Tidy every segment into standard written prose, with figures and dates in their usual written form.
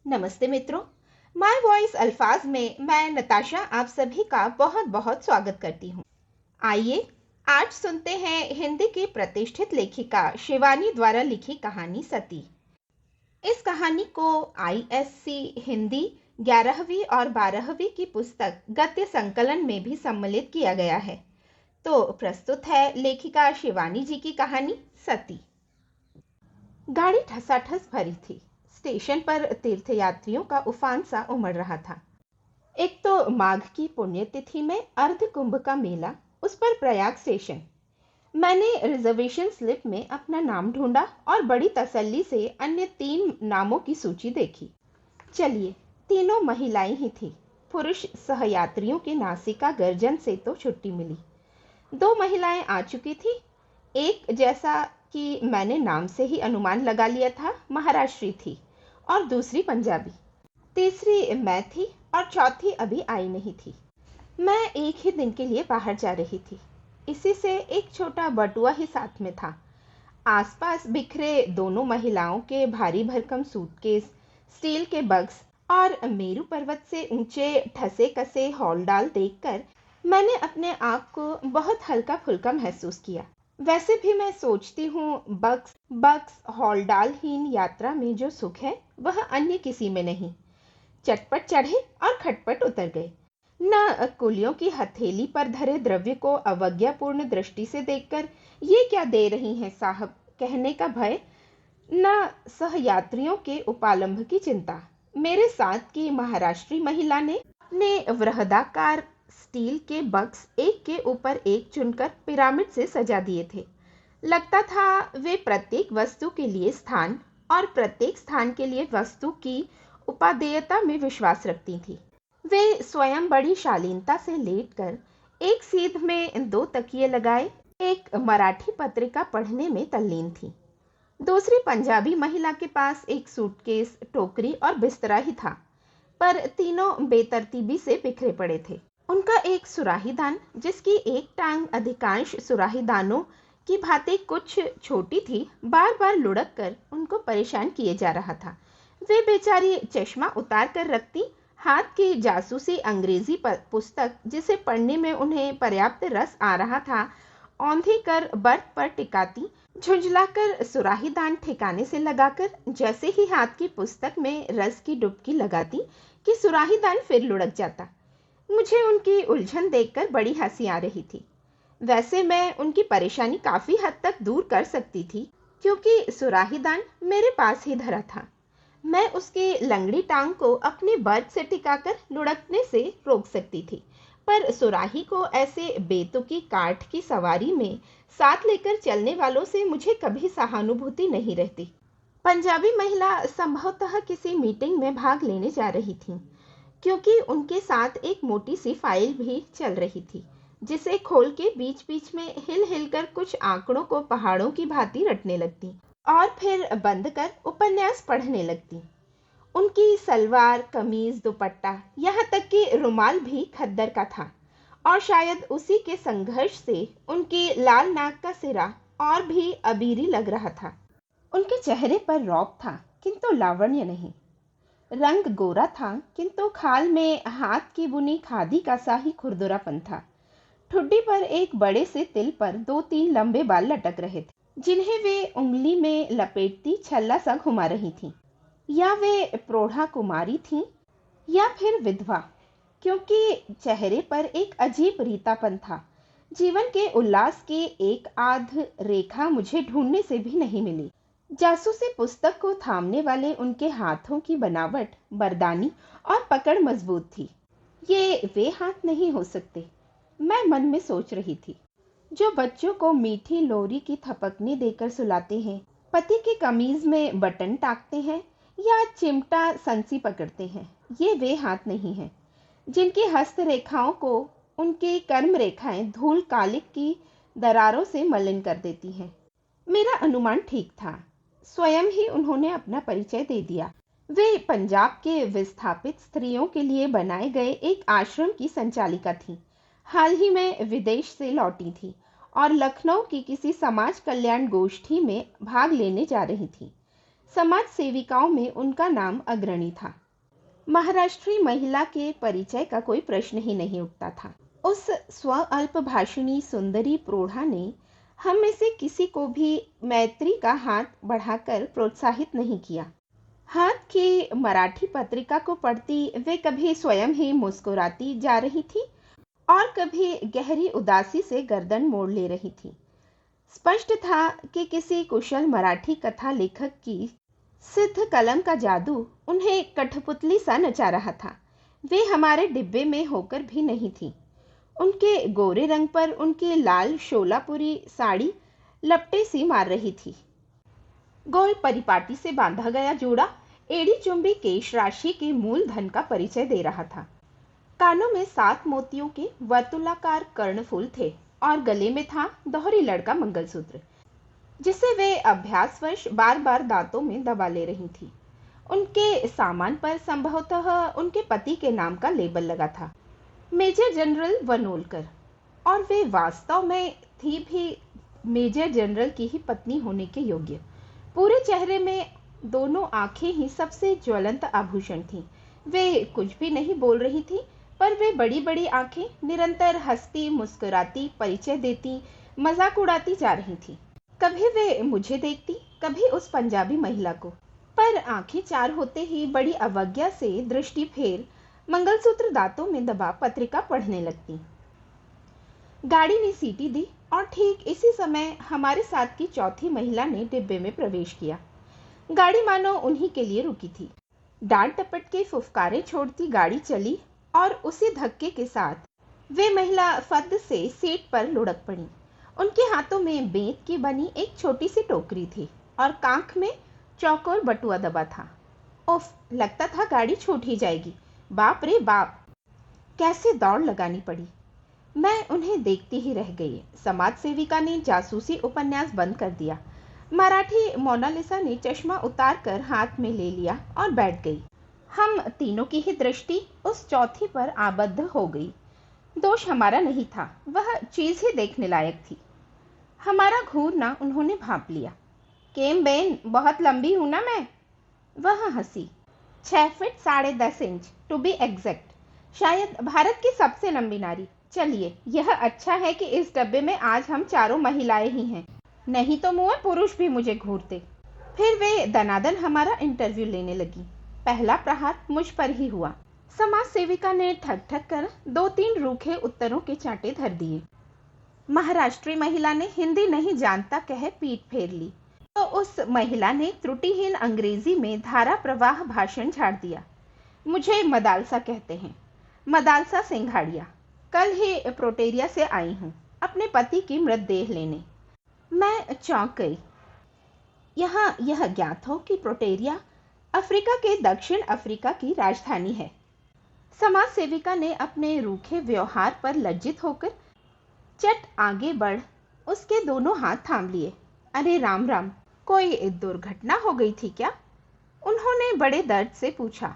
नमस्ते मित्रों। My voice अल्फाज में मैं नताशा आप सभी का बहुत बहुत स्वागत करती हूँ। आइए आज सुनते हैं हिंदी की प्रतिष्ठित लेखिका शिवानी द्वारा लिखी कहानी सती। इस कहानी को आईएससी हिंदी 11वीं और 12वीं की पुस्तक गद्य संकलन में भी सम्मिलित किया गया है। तो प्रस्तुत है लेखिका शिवानी जी की कहानी सती। गाड़ी ठसाठस भरी थी। स्टेशन पर तीर्थयात्रियों का उफान सा उमड़ रहा था। एक तो माघ की पुण्यतिथि में अर्ध कुंभ का मेला, उस पर प्रयाग स्टेशन। मैंने रिजर्वेशन स्लिप में अपना नाम ढूंढा और बड़ी तसल्ली से अन्य 3 नामों की सूची देखी। चलिए, तीनों महिलाएं ही थी। पुरुष सहयात्रियों के नासिका गर्जन से तो छुट्टी मिली। 2 महिलाएं आ चुकी थी। एक, जैसा कि मैंने नाम से ही अनुमान लगा लिया था, महाराष्ट्री थी और दूसरी पंजाबी। तीसरी मैं थी और चौथी अभी आई नहीं थी। मैं एक ही दिन के लिए बाहर जा रही थी। इसी से एक छोटा बटुआ ही साथ में था। आसपास बिखरे दोनों महिलाओं के भारी भरकम सूटकेस, स्टील के बक्स और मेरू पर्वत से ऊंचे ठसे कसे हौलडाल देखकर मैंने अपने आप को बहुत हल्का फुल्का महसूस किया। वैसे भी मैं सोचती हूँ बक्स बक्स हौलडालहीन यात्रा में जो सुख है वह अन्य किसी में नहीं। चटपट चढ़े और खटपट उतर गए। न कुलियों की हथेली पर धरे द्रव्य को अवज्ञापूर्ण दृष्टि से देखकर ये क्या दे रही हैं साहब कहने का भय, न सहयात्रियों के उपालंभ की चिंता। मेरे साथ की महाराष्ट्री महिला ने अपने वृहदाकार स्टील के बक्स एक के ऊपर एक चुनकर पिरामिड से सजा दिए थे। लगता था वे प्रत्येक वस्तु के लिए स्थान और प्रत्येक स्थान के लिए वस्तु की उपादेयता में विश्वास रखती थी। वे स्वयं बड़ी शालीनता से लेटकर एक सीध में 2 तकिए लगाए एक मराठी पत्रिका पढ़ने में तल्लीन थी। दूसरी पंजाबी महिला के पास एक सूटकेस, टोकरी और बिस्तरा ही था, पर तीनों बेतरतीबी से बिखरे पड़े थे। उनका एक सुराहीदान, जिसकी एक टांग अधिकांश सुराहीदानों की भांति कुछ छोटी थी, बार बार लुढ़क कर उनको परेशान किए जा रहा था। वे बेचारी चश्मा उतार कर रखती, हाथ की जासूसी अंग्रेजी पुस्तक जिसे पढ़ने में उन्हें पर्याप्त रस आ रहा था औंधी कर बर्थ पर टिकाती, झुंझलाकर सुराहीदान ठिकाने से लगाकर जैसे ही हाथ की पुस्तक में रस की डुबकी लगाती कि सुराहीदान फिर लुढ़क जाता। मुझे उनकी उलझन देखकर बड़ी हंसी आ रही थी। वैसे मैं उनकी परेशानी काफी हद तक दूर कर सकती थी, क्योंकि सुराहीदान मेरे पास ही धरा था। मैं उसकी लंगड़ी टांग को अपने बर्थ से टिकाकर लुढ़कने से रोक सकती थी, पर सुराही को ऐसे बेतुकी काठ की सवारी में साथ लेकर चलने वालों से मुझे कभी सहानुभूति नहीं रहती। पंजाबी महिला संभवतः किसी मीटिंग में भाग लेने जा रही थी, क्योंकि उनके साथ एक मोटी सी फाइल भी चल रही थी, जिसे खोल के बीच बीच में हिल हिल कर कुछ आंकड़ों को पहाड़ों की भांति रटने लगती और फिर बंद कर उपन्यास पढ़ने लगती। उनकी सलवार, कमीज, दुपट्टा, यहाँ तक कि रुमाल भी खद्दर का था और शायद उसी के संघर्ष से उनकी लाल नाक का सिरा और भी अबीरी लग रहा था। उनके चेहरे पर रौब था, किंतु लावण्य नहीं। रंग गोरा था, किंतु खाल में हाथ की बुनी खादी का सा ही खुरदुरापन था। ठुड्डी पर एक बड़े से तिल पर 2-3 लंबे बाल लटक रहे थे, जिन्हें वे उंगली में लपेटती छल्ला सा घुमा रही थीं। या वे प्रौढ़ा कुमारी थीं या फिर विधवा, क्योंकि चेहरे पर एक अजीब रीतापन था। जीवन के उल्लास की एक आध रेखा मुझे ढूंढने से भी नहीं मिली। जासूसी पुस्तक को थामने वाले उनके हाथों की बनावट बरदानी और पकड़ मजबूत थी। ये वे हाथ नहीं हो सकते, मैं मन में सोच रही थी, जो बच्चों को मीठी लोरी की थपकनी देकर सुलाते हैं, पति की कमीज में बटन टाकते हैं या चिमटा संसी पकड़ते हैं। ये वे हाथ नहीं हैं, जिनकी हस्त रेखाओं को उनकी कर्म रेखाएं धूल कालिक की दरारों से मलिन कर देती हैं। मेरा अनुमान ठीक था। स्वयं ही उन्होंने अपना परिचय दे दिया। वे पंजाब के विस्थापित स्त्रियों के लिए बनाए गए एक आश्रम की संचालिका थी। हाल ही में विदेश से लौटी थी और लखनऊ की किसी समाज कल्याण गोष्ठी में भाग लेने जा रही थी। समाज सेविकाओं में उनका नाम अग्रणी था। महाराष्ट्री महिला के परिचय का कोई प्रश्न ही नहीं उठता था। उस स्व अल्प भाषिणी सुंदरी प्रौढ़ा ने हम में से किसी को भी मैत्री का हाथ बढ़ाकर प्रोत्साहित नहीं किया। हाथ की मराठी पत्रिका को पढ़ती वे कभी स्वयं ही मुस्कुराती जा रही थी और कभी गहरी उदासी से गर्दन मोड़ ले रही थी। स्पष्ट था कि किसी कुशल मराठी कथा लेखक की सिद्ध कलम का जादू उन्हें कठपुतली सा नचा रहा था। वे हमारे डिब्बे में होकर भी नहीं थी। उनके गोरे रंग पर उनकी लाल शोलापुरी साड़ी लपटे सी मार रही थी। गोल परिपाटी से बांधा गया जोड़ा एड़ी चुंबी केश राशि के मूल धन का परिचय दे रहा था। कानों में 7 मोतियों के वर्तुलाकार कर्णफूल थे और गले में था दोहरी लड़का मंगलसूत्र, जिसे वे अभ्यासवश बार बार दांतों में दबा ले रही थी। उनके सामान पर संभवतः उनके पति के नाम का लेबल लगा था, मेजर जनरल वनोलकर, और वे वास्तव में थी भी मेजर जनरल की ही पत्नी होने के योग्य। पूरे चेहरे में दोनों आंखें ही सबसे ज्वलंत आभूषण थीं। वे कुछ भी नहीं बोल रही थी, पर वे बड़ी बड़ी आंखें निरंतर हंसती मुस्कुराती परिचय देती मजाक उड़ाती जा रही थी। कभी वे मुझे देखती, कभी उस पंजाबी महिला को, पर आंखें चार होते ही बड़ी अवज्ञा से दृष्टि फेर मंगलसूत्र दांतों में दबा पत्रिका पढ़ने लगती। गाड़ी ने सीटी दी और ठीक इसी समय हमारे साथ की चौथी महिला ने डिब्बे में प्रवेश किया। गाड़ी मानो उन्हीं के लिए रुकी थी। डांट टपट के फुफकारे छोड़ती गाड़ी चली और उसी धक्के के साथ वे महिला फद से सीट पर लुढ़क पड़ी। उनके हाथों में बेंत की बनी एक छोटी सी टोकरी थी और कांख में चौकोर बटुआ दबा था। उफ, लगता था गाड़ी छूट ही जाएगी। बाप रे बाप, कैसे दौड़ लगानी पड़ी। मैं उन्हें देखती ही रह गई। समाज सेविका ने जासूसी उपन्यास बंद कर दिया। मराठी मोनालिसा ने चश्मा उतार कर हाथ में ले लिया और बैठ गई। हम तीनों की ही दृष्टि उस चौथी पर आबद्ध हो गई। दोष हमारा नहीं था, वह चीज ही देखने लायक थी। हमारा घूरना उन्होंने भांप लिया। केम बेन, बहुत लंबी हूं ना मैं? वह हंसी। 6 feet 10.5 inch to be exact, शायद भारत की सबसे लंबी नारी। चलिए, यह अच्छा है कि इस डब्बे में आज हम चारों महिलाएं ही हैं, नहीं तो मुँह पुरुष भी मुझे घूरते। फिर वे दनादन हमारा इंटरव्यू लेने लगी। पहला प्रहार मुझ पर ही हुआ। समाज सेविका ने ठग ठग कर 2-3 रूखे उत्तरों के चांटे धर दिए। महाराष्ट्री महिला ने हिंदी नहीं जानता कह पीठ फेर ली, तो उस महिला ने त्रुटिहीन अंग्रेजी में धारा प्रवाह भाषण झाड़ दिया। मुझे मदालसा कहते हैं, मदालसा सिंघाड़िया। कल ही प्रोटेरिया से आई हूँ अपने पति की मृतदेह लेने। मैं चौंक गई। यहाँ यह ज्ञात हो कि प्रोटेरिया अफ्रीका के दक्षिण अफ्रीका की राजधानी है। समाज सेविका ने अपने रूखे व्यवहार पर लज्जित होकर चट आगे बढ़ उसके दोनों हाथ थाम लिए। अरे राम राम, कोई दुर्घटना हो गई थी क्या? उन्होंने बड़े दर्द से पूछा।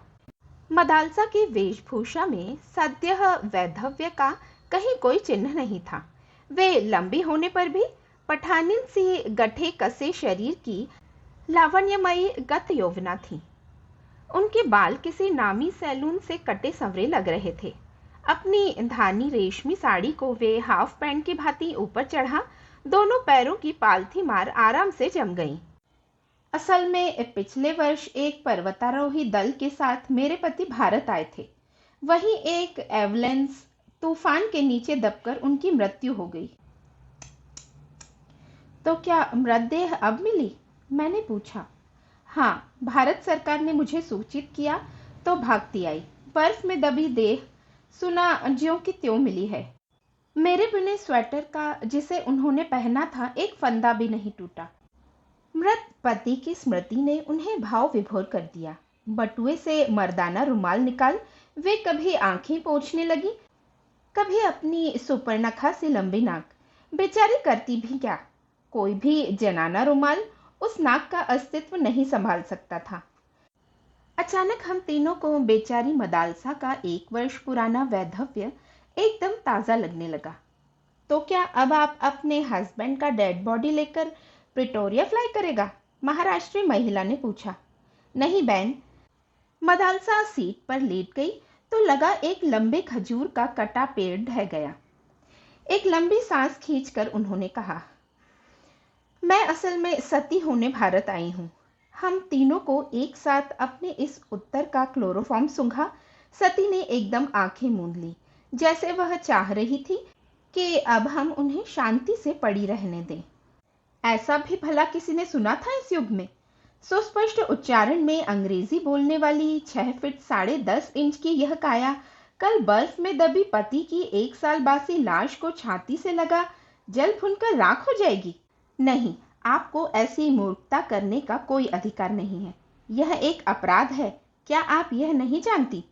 मदालसा की वेशभूषा में सद्यः वैधव्य का कहीं कोई चिन्ह नहीं था। वे लंबी होने पर भी पठानिन सी गठे कसे शरीर की लावण्यमयी गत यौवना थी। उनके बाल किसी नामी सैलून से कटे संवरे लग रहे थे। अपनी धानी रेशमी साड़ी को वे हाफ पैंट की भांति ऊपर चढ़ा दोनों पैरों की पालथी मार आराम से जम गईं। असल में पिछले वर्ष एक पर्वतारोही दल के साथ मेरे पति भारत आए थे। वहीं एक एवलेंस तूफान के नीचे दबकर उनकी मृत्यु हो गई। तो क्या मृतदेह अब मिली? मैंने पूछा। हाँ, भारत सरकार ने मुझे सूचित किया तो भागती आई। बर्फ में दबी देह सुना ज्यों की त्यों मिली है। मेरे बुने स्वेटर का जिसे उन्होंने पहना था एक फंदा भी नहीं टूटा। मृत पति की स्मृति ने उन्हें भाव विभोर कर दिया। बटुए से मर्दाना रुमाल निकाल वे कभी आंखें पोंछने लगी, कभी अपनी सुपर्णखा से लंबी नाक। बेचारी करती भी क्या, कोई भी जनाना रुमाल उस नाक का अस्तित्व नहीं संभाल सकता था। अचानक हम तीनों को बेचारी मदालसा का 1 वर्ष पुराना वैधव्य एकदम ताजा लगने लगा। तो क्या अब आप अपने हस्बैंड का डेड बॉडी लेकर प्रिटोरिया फ्लाई करेगा? महाराष्ट्री महिला ने पूछा। नहीं बहन। मदालसा सीट पर लेट गई तो लगा एक लंबे खजूर का कटा पेड़ ढह गया। एक लंबी सांस खींचकर उन्होंने कहा, मैं असल में सती होने भारत आई हूँ। हम तीनों को एक साथ अपने इस उत्तर का क्लोरोफॉर्म सूंघा। सती ने एकदम आंखें मूंद ली, जैसे वह चाह रही थी कि अब हम उन्हें शांति से पड़ी रहने दें। ऐसा भी भला किसी ने सुना था इस युग में? सुस्पष्ट उच्चारण में अंग्रेजी बोलने वाली 6 फीट 10.5 इंच की यह काया कल बर्फ में दबी पति की 1 साल बासी लाश को छाती से लगा जल भुनकर राख हो जाएगी? नहीं, आपको ऐसी मूर्खता करने का कोई अधिकार नहीं है। यह एक अपराध है। क्या आप यह नहीं जानती?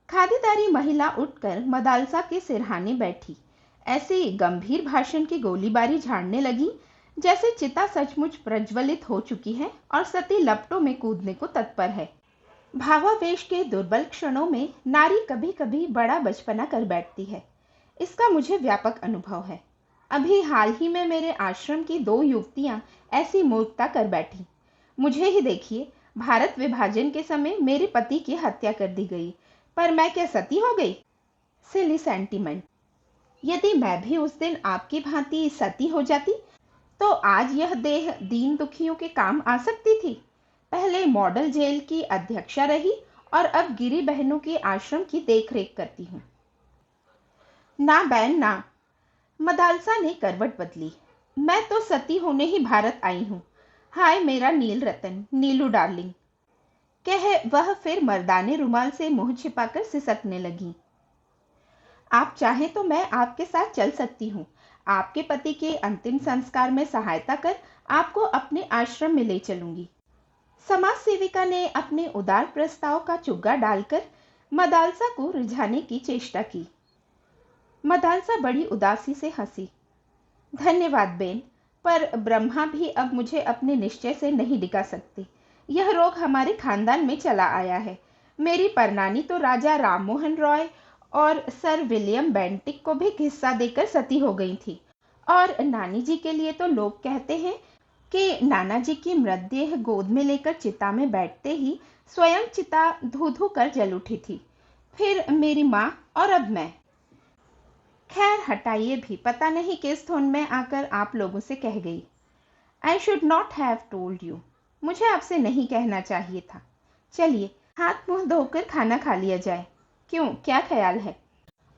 खादीदारी महिला उठकर मदालसा के सिरहाने बैठी, ऐसे गंभीर भाषण की गोलीबारी झाड़ने लगी जैसे चिता सचमुच प्रज्वलित हो चुकी है और सती लपटों में कूदने को तत्पर है। भावावेश के दुर्बल क्षणों में नारी कभी कभी बड़ा बचपना कर बैठती है। इसका मुझे व्यापक अनुभव है। अभी हाल ही में मेरे आश्रम की 2 युवतियां ऐसी मूर्खता कर बैठी। मुझे ही देखिए, भारत विभाजन के समय मेरे पति की हत्या कर दी गई, पर मैं क्या सती हो गई? सिली सेंटीमेंट। यदि मैं भी उस दिन आपकी भांति सती हो जाती तो आज यह देह दीन दुखियों के काम आ सकती थी। पहले मॉडल जेल की अध्यक्षा रही और अब गिरी बहनों के आश्रम की देखरेख करती हूँ। ना बहन ना। मदालसा ने करवट बदली। मैं तो सती होने ही भारत आई हूँ। हाय मेरा नील रतन, नीलू डार्लिंग, कह वह फिर मर्दाने रुमाल से मुंह छिपाकर सिसकने लगी। आप चाहें तो मैं आपके साथ चल सकती हूँ। आपके पति के अंतिम संस्कार में सहायता कर आपको अपने आश्रम में ले चलूंगी। समाज सेविका ने अपने उदार प्रस्ताव का चुग्गा डालकर मदालसा को रिझाने की चेष्टा की। मदालसा बड़ी उदासी से हंसी। धन्यवाद बेन, पर ब्रह्मा भी अब मुझे अपने निश्चय से नहीं डिगा सकते। यह रोग हमारे खानदान में चला आया है। मेरी परनानी तो राजा राममोहन रॉय और सर विलियम बेंटिक को भी हिस्सा देकर सती हो गई थी, और नानी जी के लिए तो लोग कहते हैं कि नाना जी की मृतदेह गोद में लेकर चिता में बैठते ही स्वयं चिता धू धू कर जल उठी थी। फिर मेरी माँ और अब मैं। खैर हटाइए भी, पता नहीं किस धुन में आकर आप लोगों से कह गई। I should not have told you. मुझे आपसे नहीं कहना चाहिए था। चलिए हाथ मुंह धोकर खाना खा लिया जाए। क्यों, क्या ख्याल है?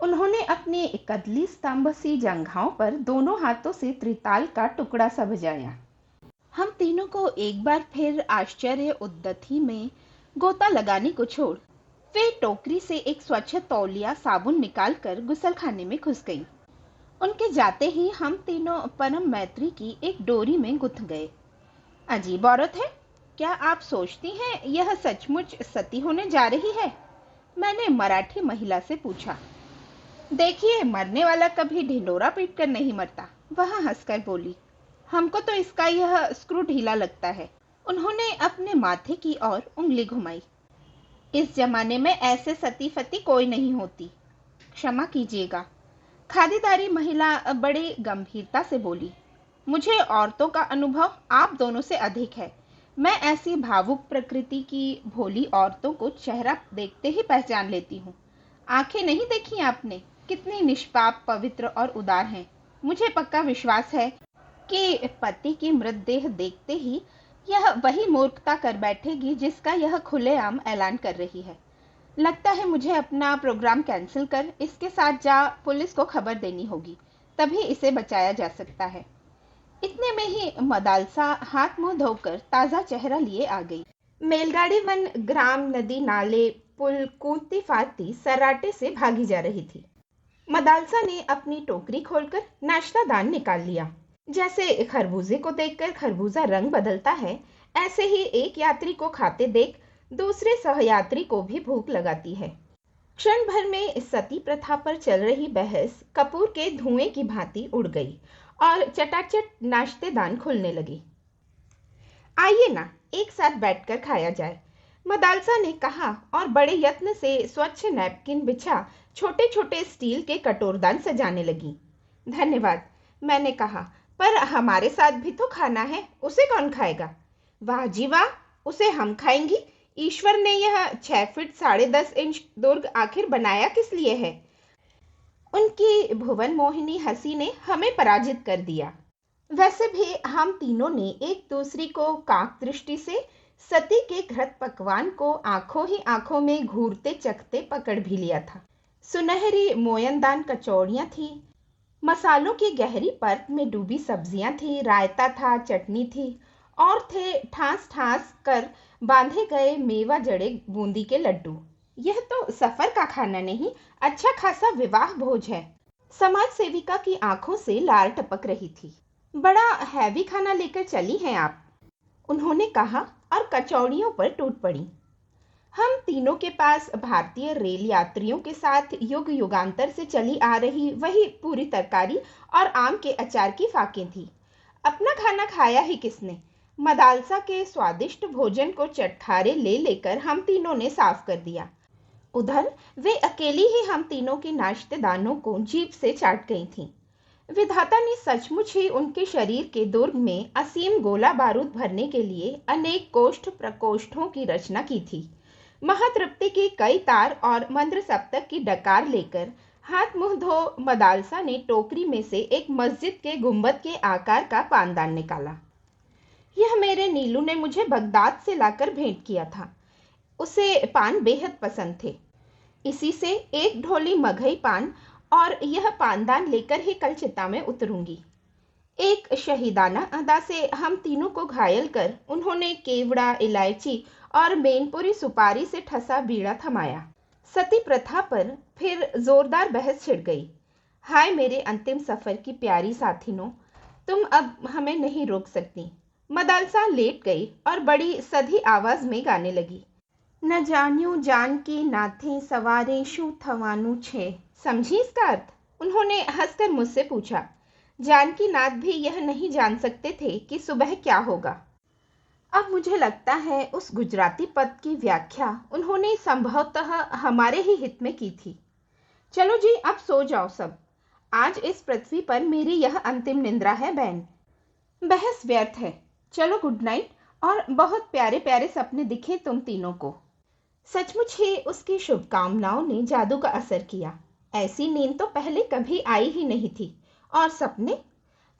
उन्होंने अपने कदली स्तंभ सी जंघाओं पर दोनों हाथों से त्रिताल का टुकड़ा सा बजाया। हम तीनों को एक बार फिर आश्चर्य उद्दती में गोता लगाने को छोड़ वे टोकरी से एक स्वच्छ तौलिया साबुन निकालकर गुसलखाने में घुस गईं। उनके जाते ही हम तीनों परम मैत्री की एक डोरी में गुंथ गए। अजीब औरत है। क्या आप सोचती हैं यह सचमुच सती होने जा रही है? मैंने मराठी महिला से पूछा। देखिए, मरने वाला कभी ढिंडोरा पीट कर नहीं मरता, वह हंसकर बोली। हमको तो इसका यह स्क्रू ढीला लगता है। उन्होंने अपने माथे की ओर उंगली घुमाई। इस जमाने में ऐसे सती फती कोई नहीं होती। क्षमा कीजिएगा। खादीदारी महिला बड़ी गंभीरता से बोली। मुझे औरतों का अनुभव आप दोनों से अधिक है। मैं ऐसी भावुक प्रकृति की भोली औरतों को चेहरा देखते ही पहचान लेती हूँ। आंखें नहीं देखी आपने? कितनी निष्पाप, पवित्र और उदार हैं। मुझे पक्का विश्वास है कि पति की मृतदेह देखते ही यह वही मूर्खता कर बैठेगी जिसका यह खुलेआम ऐलान कर रही है। लगता है मुझे अपना प्रोग्राम कैंसिल कर इसके साथ जा पुलिस को खबर देनी होगी, तभी इसे बचाया जा सकता है। इतने में ही मदालसा हाथ मुंह धोकर ताजा चेहरा लिए आ गई। मेलगाड़ी वन ग्राम, नदी, नाले, पुल कूदती फादती सराटे से भागी जा रही थी। मदालसा ने अपनी टोकरी खोलकर नाश्ता दान निकाल लिया। जैसे खरबूजे को देखकर खरबूजा रंग बदलता है, ऐसे ही एक यात्री को खाते देख दूसरे सहयात्री को भी भूख लगाती है। क्षण भर में इस सती प्रथा पर चल रही बहस कपूर के धुएं की भांति उड़ गई और चटाचट नाश्ते दान खुलने लगी। आइए ना, एक साथ बैठकर खाया जाए, मदालसा ने कहा और बड़े यत्न से स्वच्छ नैपकिन बिछा छोटे छोटे स्टील के कटोरदान सजाने लगी। धन्यवाद, मैंने कहा, पर हमारे साथ भी तो खाना है, उसे कौन खाएगा? वाह जी वाह, उसे हम खाएंगी। ईश्वर ने यह 6 फीट 10.5 इंच दुर्ग आखिर बनाया किस लिए है? उनकी भुवन मोहिनी हंसी ने हमें पराजित कर दिया। वैसे भी हम तीनों ने एक दूसरी को काक दृष्टि से सती के घृत पकवान को आंखों ही आंखों में घूरते चखते पकड़ भी लिया था। सुनहरी मोयनदान कचौड़ियां थी, मसालों की गहरी परत में डूबी सब्जियां थी, रायता था, चटनी थी, और थे ठास ठास कर बांधे गए मेवा जड़े बूंदी के लड्डू। यह तो सफर का खाना नहीं, अच्छा खासा विवाह भोज है। समाज सेविका की आंखों से लार टपक रही थी। बड़ा हैवी खाना लेकर चली हैं आप, उन्होंने कहा और कचौड़ियों पर टूट पड़ी। हम तीनों के पास भारतीय रेल यात्रियों के साथ युग युगांतर से चली आ रही वही पूरी तरकारी और आम के अचार की फाकें थी। अपना खाना खाया ही किसने? मदालसा के स्वादिष्ट भोजन को चटखारे ले लेकर हम तीनों ने साफ कर दिया। उधर वे अकेली ही हम तीनों के नाश्ते दानों को जीभ से चाट गई थीं। विधाता ने सचमुच ही उनके शरीर के दुर्ग में असीम गोला बारूद भरने के लिए अनेक कोष्ठ प्रकोष्ठों की रचना की थी। महातृप्ति की कई तार और मंद्र सप्तक की डकार लेकर हाथ मुंह धो मदालसा ने टोकरी में से एक मस्जिद के गुंबद के आकार का पानदान निकाला। यह मेरे नीलू ने मुझे बगदाद से लाकर भेंट किया था। उसे पान बेहद पसंद थे। इसी से एक ढोली मगही पान और यह पानदान लेकर ही कल चिता में उतरूंगी। एक शहीदाना अदा से हम तीनों को घायल कर उन्होंने केवड़ा, इलायची और मैनपुरी सुपारी से ठसा बीड़ा थमाया। सती प्रथा पर फिर जोरदार बहस छिड़ गई। हाय मेरे अंतिम सफर की प्यारी साथिनों, तुम अब हमें नहीं रोक सकती। मदालसा लेट गई और बड़ी सधी आवाज में गाने लगी। न जान्यू जान की नाथे सवारे शू थवानु छे। समझी इसका अर्थ? उन्होंने हंसकर मुझसे पूछा। जानकी नाथ भी यह नहीं जान सकते थे कि सुबह क्या होगा। अब मुझे लगता है उस गुजराती पद की व्याख्या उन्होंने संभवतः हमारे ही हित में की थी। चलो जी, अब सो जाओ सब। आज इस पृथ्वी पर मेरी यह अंतिम निंद्रा है बहन। बहस व्यर्थ है। चलो गुड नाइट, और बहुत प्यारे प्यारे सपने दिखे तुम तीनों को। सचमुच ही उसकी शुभकामनाओं ने जादू का असर किया। ऐसी नींद तो पहले कभी आई ही नहीं थी। और सपने?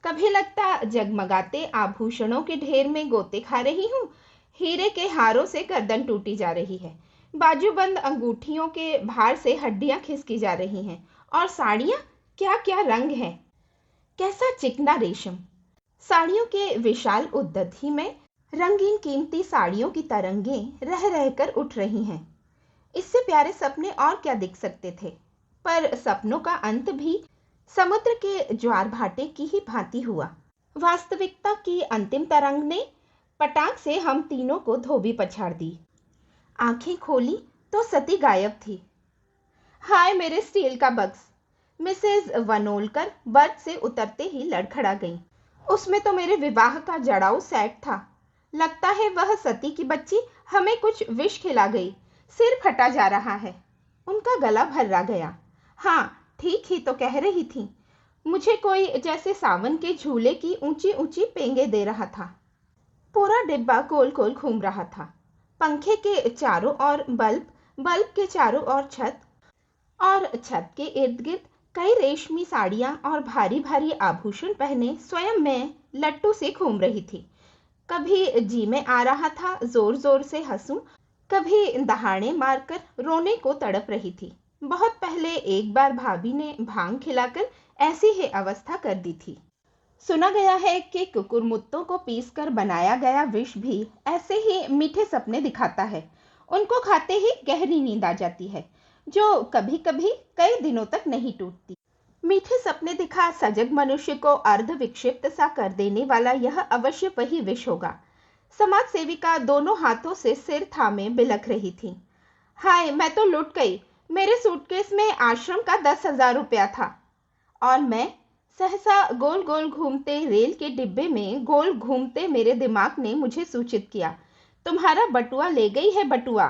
कभी लगता जगमगाते आभूषणों के ढेर में गोते खा रही हूँ, हीरे के हारों से गर्दन टूटी जा रही है, बाजूबंद अंगूठियों के भार से हड्डियां खिसकी जा रही हैं, और साड़ियां, क्या क्या रंग है, कैसा चिकना रेशम। साड़ियों के विशाल उद्दत ही में रंगीन कीमती साड़ियों की तरंगें रह रहकर उठ रही हैं। इससे प्यारे सपने और क्या दिख सकते थे? पर सपनों का अंत भी समुद्र के ज्वार भाटे की ही भांति हुआ। वास्तविकता की अंतिम तरंग ने पटाख से हम तीनों को धोबी पछाड़ दी। आंखें खोली तो सती गायब थी। हाय मेरे स्टील का बक्स! मिसेज वनोलकर बर्थ से उतरते ही लड़खड़ा गई। उसमें तो मेरे विवाह का जड़ाऊ सेट था। लगता है वह सती की बच्ची हमें कुछ विष खिला गई। सिर फटा जा रहा है। उनका गला भर्रा गया। हाँ, ठीक ही तो कह रही थी। मुझे कोई जैसे सावन के झूले की ऊंची ऊंची पेंगे दे रहा था। पूरा डिब्बा गोल गोल घूम रहा था। पंखे के चारों ओर बल्ब, बल्ब के चारों ओर छत, और छत के इर्द गिर्द कई रेशमी साड़ियां और भारी भारी आभूषण पहने स्वयं मैं लट्टू से घूम रही थी। कभी जी में आ रहा था जोर जोर से हंसूं, कभी दहाड़े मारकर रोने को तड़प रही थी। बहुत पहले एक बार भाभी ने भांग खिलाकर ऐसी ही अवस्था कर दी थी। सुना गया है कि कुकुरमुत्तों को पीसकर बनाया गया विष भी ऐसे ही मीठे सपने दिखाता है। उनको खाते ही गहरी नींद आ जाती है, जो कभी कभी कई दिनों तक नहीं टूटती। मीठे सपने दिखा सजग मनुष्य को अर्ध विक्षिप्त सा कर देने वाला यह अवश्य वही विष होगा। समाज सेविका दोनों हाथों से सिर थामे बिलख रही थी। हाय, मैं तो लुट गई। मेरे सूटकेस में आश्रम का 10,000 रुपया था। और मैं सहसा गोल गोल घूमते रेल के डिब्बे में गोल घूमते मेरे दिमाग ने मुझे सूचित किया, तुम्हारा बटुआ ले गई है बटुआ।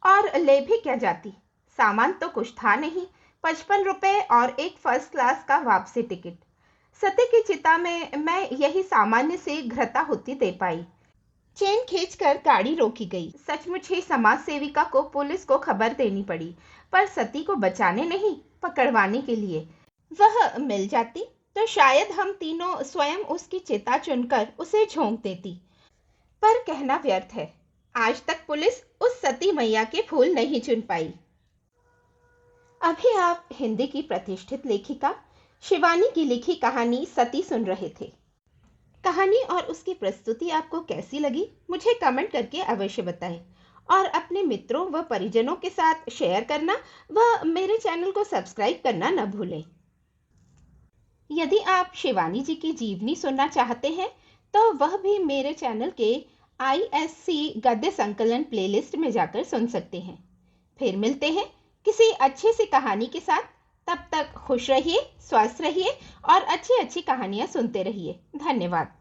और ले भी क्या जाती, सामान तो कुछ था नहीं, 55 रुपए और एक फर्स्ट क्लास का वापसी टिकट। सती की चिता में मैं यही सामान्य से घृता होती दे पाई। चेन खींचकर गाड़ी रोकी गई। सचमुच ही समाज सेविका को पुलिस को खबर देनी पड़ी, पर सती को बचाने नहीं, पकड़वाने के लिए। वह मिल जाती तो शायद हम तीनों स्वयं उसकी चिता चुनकर उसे झोंक देती। पर कहना व्यर्थ है, आज तक पुलिस उस सती मैया के फूल नहीं चुन पाई। अभी आप हिंदी की प्रतिष्ठित लेखिका शिवानी की लिखी कहानी सती सुन रहे थे। कहानी और उसकी प्रस्तुति आपको कैसी लगी, मुझे कमेंट करके अवश्य बताएं और अपने मित्रों व परिजनों के साथ शेयर करना व मेरे चैनल को सब्सक्राइब करना न भूलें। यदि आप शिवानी जी की जीवनी सुनना चाहते हैं तो वह भी मेरे चैनल के ISC गद्य संकलन प्लेलिस्ट में जाकर सुन सकते हैं। फिर मिलते हैं किसी अच्छी सी कहानी के साथ। तब तक खुश रहिए, स्वस्थ रहिए और अच्छी अच्छी कहानियां सुनते रहिए। धन्यवाद।